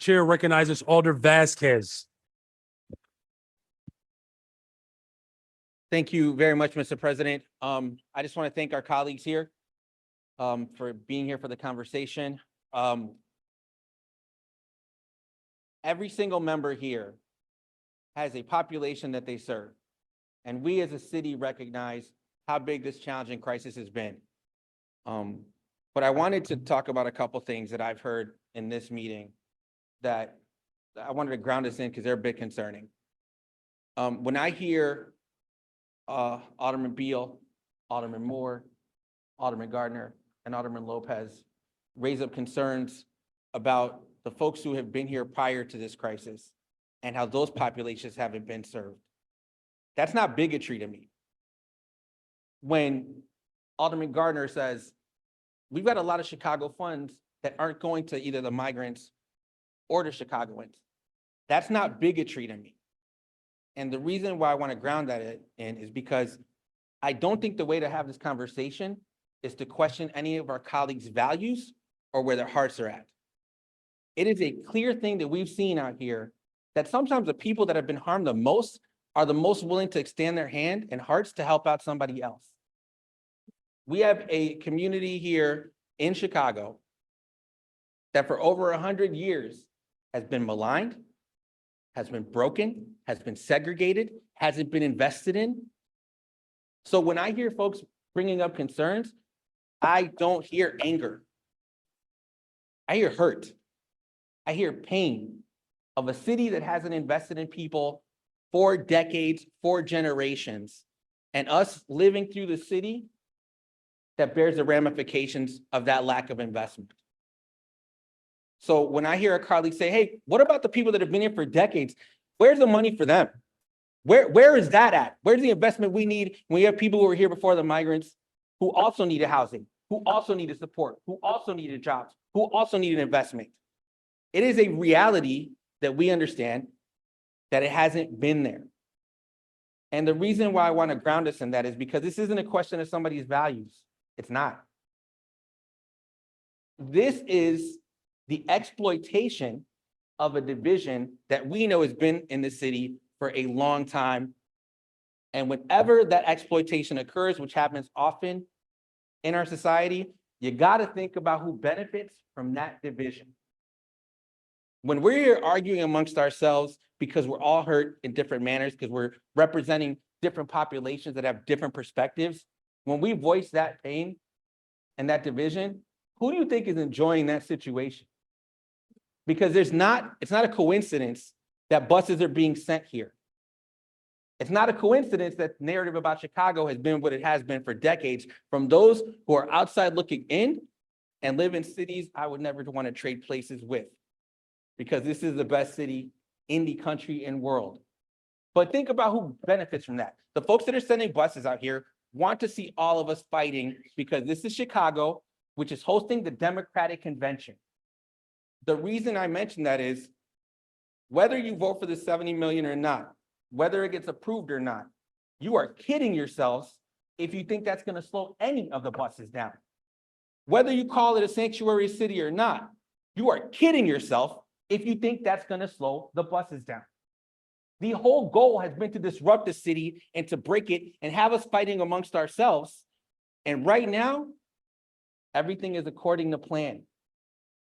chair recognizes Alder Vasquez. Thank you very much, Mr. President. I just want to thank our colleagues here for being here for the conversation. Every single member here has a population that they serve. And we as a city recognize how big this challenging crisis has been. But I wanted to talk about a couple things that I've heard in this meeting that I wanted to ground us in because they're a bit concerning. When I hear Alderman Beal, Alderman Moore, Alderman Gardner, and Alderman Lopez raise up concerns about the folks who have been here prior to this crisis and how those populations haven't been served. That's not bigotry to me. When Alderman Gardner says, we've got a lot of Chicago funds that aren't going to either the migrants or the Chicagoans, that's not bigotry to me. And the reason why I want to ground that in is because I don't think the way to have this conversation is to question any of our colleagues' values or where their hearts are at. It is a clear thing that we've seen out here that sometimes the people that have been harmed the most are the most willing to extend their hand and hearts to help out somebody else. We have a community here in Chicago that for over 100 years has been maligned, has been broken, has been segregated, hasn't been invested in. So when I hear folks bringing up concerns, I don't hear anger. I hear hurt. I hear pain of a city that hasn't invested in people for decades, for generations, and us living through the city that bears the ramifications of that lack of investment. So when I hear a colleague say, hey, what about the people that have been here for decades? Where's the money for them? Where is that at? Where's the investment we need when we have people who were here before the migrants who also needed housing, who also needed support, who also needed jobs, who also needed investment? It is a reality that we understand that it hasn't been there. And the reason why I want to ground us in that is because this isn't a question of somebody's values. It's not. This is the exploitation of a division that we know has been in the city for a long time. And whenever that exploitation occurs, which happens often in our society, you got to think about who benefits from that division. When we're here arguing amongst ourselves because we're all hurt in different manners, because we're representing different populations that have different perspectives, when we voice that pain and that division, who do you think is enjoying that situation? Because it's not a coincidence that buses are being sent here. It's not a coincidence that the narrative about Chicago has been what it has been for decades from those who are outside looking in and live in cities I would never want to trade places with, because this is the best city in the country and world. But think about who benefits from that. The folks that are sending buses out here want to see all of us fighting because this is Chicago, which is hosting the Democratic Convention. The reason I mention that is whether you vote for the 70 million or not, whether it gets approved or not, you are kidding yourselves if you think that's going to slow any of the buses down. Whether you call it a sanctuary city or not, you are kidding yourself if you think that's going to slow the buses down. The whole goal has been to disrupt the city and to break it and have us fighting amongst ourselves. And right now, everything is according to plan.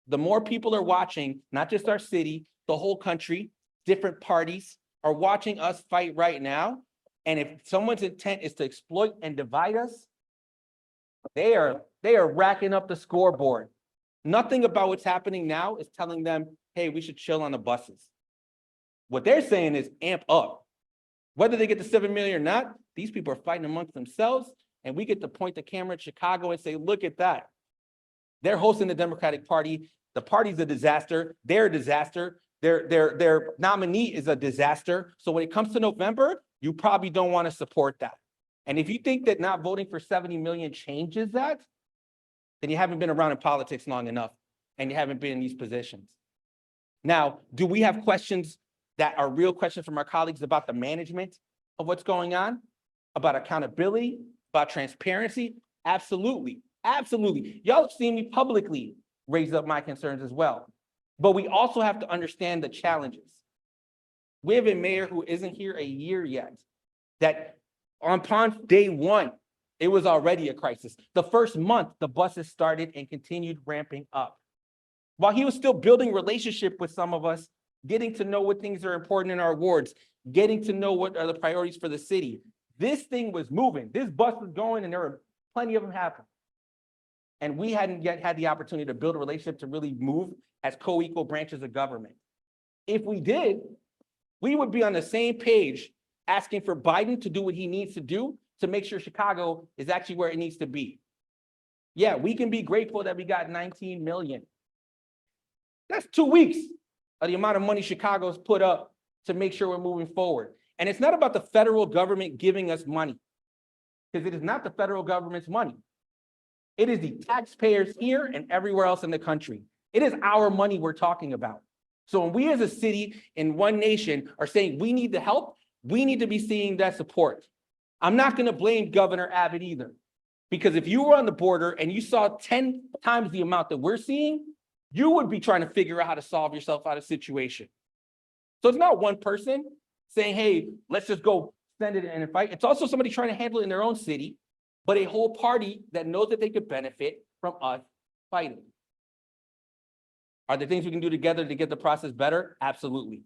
The more people are watching, not just our city, the whole country, different parties are watching us fight right now. And if someone's intent is to exploit and divide us, they are racking up the scoreboard. Nothing about what's happening now is telling them, hey, we should chill on the buses. What they're saying is amp up. Whether they get the 7 million or not, these people are fighting amongst themselves, and we get to point the camera at Chicago and say, look at that. They're hosting the Democratic Party. The party's a disaster. They're a disaster. Their nominee is a disaster. So when it comes to November, you probably don't want to support that. And if you think that not voting for 70 million changes that, then you haven't been around in politics long enough and you haven't been in these positions. Now, do we have questions that are real questions from our colleagues about the management of what's going on, about accountability, about transparency? Absolutely, absolutely. Y'all have seen me publicly raise up my concerns as well. But we also have to understand the challenges. We have a mayor who isn't here a year yet, that upon day one, it was already a crisis. The first month, the buses started and continued ramping up. While he was still building relationship with some of us, getting to know what things are important in our wards, getting to know what are the priorities for the city, this thing was moving. This bus was going and there were plenty of them happening. And we hadn't yet had the opportunity to build a relationship to really move as co-equal branches of government. If we did, we would be on the same page asking for Biden to do what he needs to do to make sure Chicago is actually where it needs to be. Yeah, we can be grateful that we got 19 million. That's 2 weeks of the amount of money Chicago's put up to make sure we're moving forward. And it's not about the federal government giving us money, because it is not the federal government's money. It is the taxpayers here and everywhere else in the country. It is our money we're talking about. So when we as a city in one nation are saying we need the help, we need to be seeing that support. I'm not going to blame Governor Abbott either, because if you were on the border and you saw 10 times the amount that we're seeing, you would be trying to figure out how to solve yourself out of situation. So it's not one person saying, hey, let's just go send it in and fight. It's also somebody trying to handle it in their own city, but a whole party that knows that they could benefit from us fighting. Are there things we can do together to get the process better? Absolutely.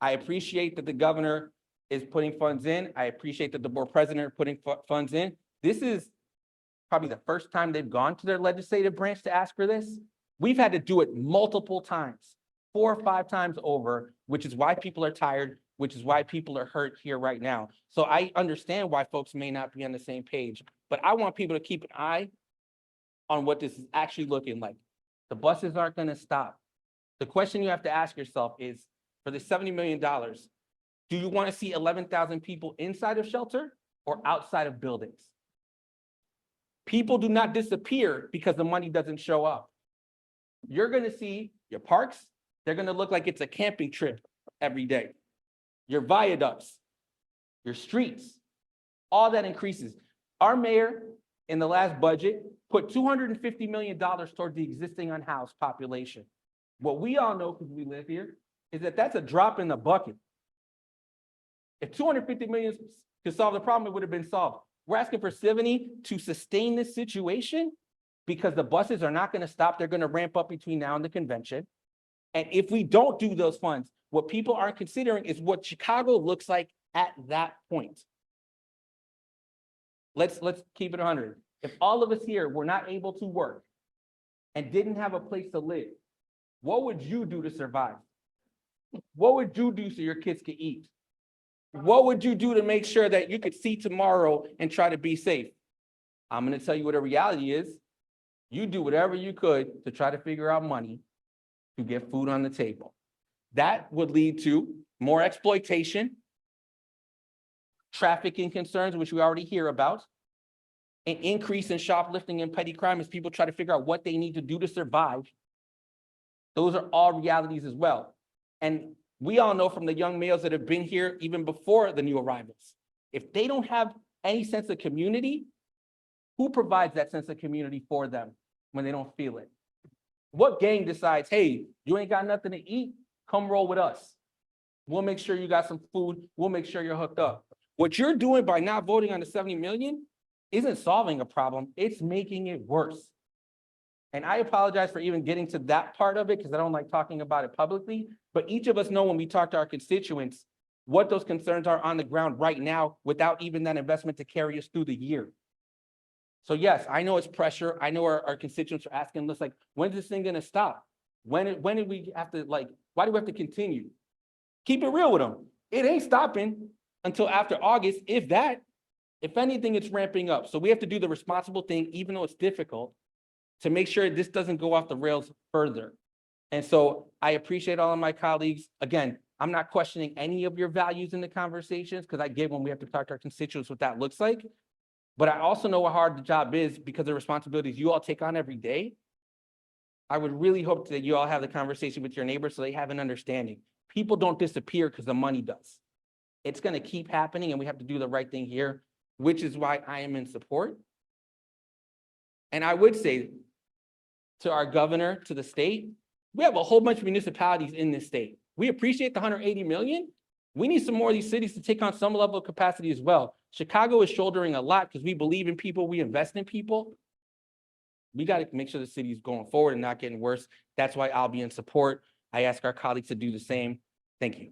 I appreciate that the governor is putting funds in. I appreciate that the board president are putting funds in. This is probably the first time they've gone to their legislative branch to ask for this. We've had to do it multiple times, 4 or 5 times over, which is why people are tired, which is why people are hurt here right now. So I understand why folks may not be on the same page, but I want people to keep an eye on what this is actually looking like. The buses aren't going to stop. The question you have to ask yourself is, for the $70 million, do you want to see 11,000 people inside of shelter or outside of buildings? People do not disappear because the money doesn't show up. You're going to see your parks, they're going to look like it's a camping trip every day. Your viaducts, your streets, all that increases. Our mayor in the last budget put $250 million toward the existing unhoused population. What we all know, because we live here, is that that's a drop in the bucket. If 250 million could solve the problem, it would have been solved. We're asking for 70 to sustain this situation because the buses are not going to stop. They're going to ramp up between now and the convention. And if we don't do those funds, what people aren't considering is what Chicago looks like at that point. Let's keep it 100. If all of us here were not able to work and didn't have a place to live, what would you do to survive? What would you do so your kids could eat? What would you do to make sure that you could see tomorrow and try to be safe? I'm going to tell you what a reality is. You do whatever you could to try to figure out money to get food on the table. That would lead to more exploitation, trafficking concerns, which we already hear about, an increase in shoplifting and petty crime as people try to figure out what they need to do to survive. Those are all realities as well. And we all know from the young males that have been here even before the new arrivals, if they don't have any sense of community, who provides that sense of community for them when they don't feel it? What gang decides, hey, you ain't got nothing to eat? Come roll with us. We'll make sure you got some food. We'll make sure you're hooked up. What you're doing by not voting on the 70 million isn't solving a problem. It's making it worse. And I apologize for even getting to that part of it because I don't like talking about it publicly, but each of us know when we talk to our constituents, what those concerns are on the ground right now without even that investment to carry us through the year. So yes, I know it's pressure. I know our constituents are asking us like, when's this thing gonna stop? When did we have to why do we have to continue? Keep it real with them. It ain't stopping until after August, if that. If anything, it's ramping up. So we have to do the responsible thing, even though it's difficult, to make sure this doesn't go off the rails further. And so I appreciate all of my colleagues. Again, I'm not questioning any of your values in the conversations because I get when we have to talk to our constituents what that looks like. But I also know how hard the job is because of the responsibilities you all take on every day. I would really hope that you all have the conversation with your neighbors so they have an understanding. People don't disappear because the money does. It's going to keep happening and we have to do the right thing here, which is why I am in support. And I would say to our governor, to the state, We have a whole bunch of municipalities in this state. We appreciate the 180 million. We need some more of these cities to take on some level of capacity as well. Chicago is shouldering a lot because we believe in people, we invest in people. We got to make sure the city is going forward and not getting worse. That's why I'll be in support. I ask our colleagues to do the same. Thank you.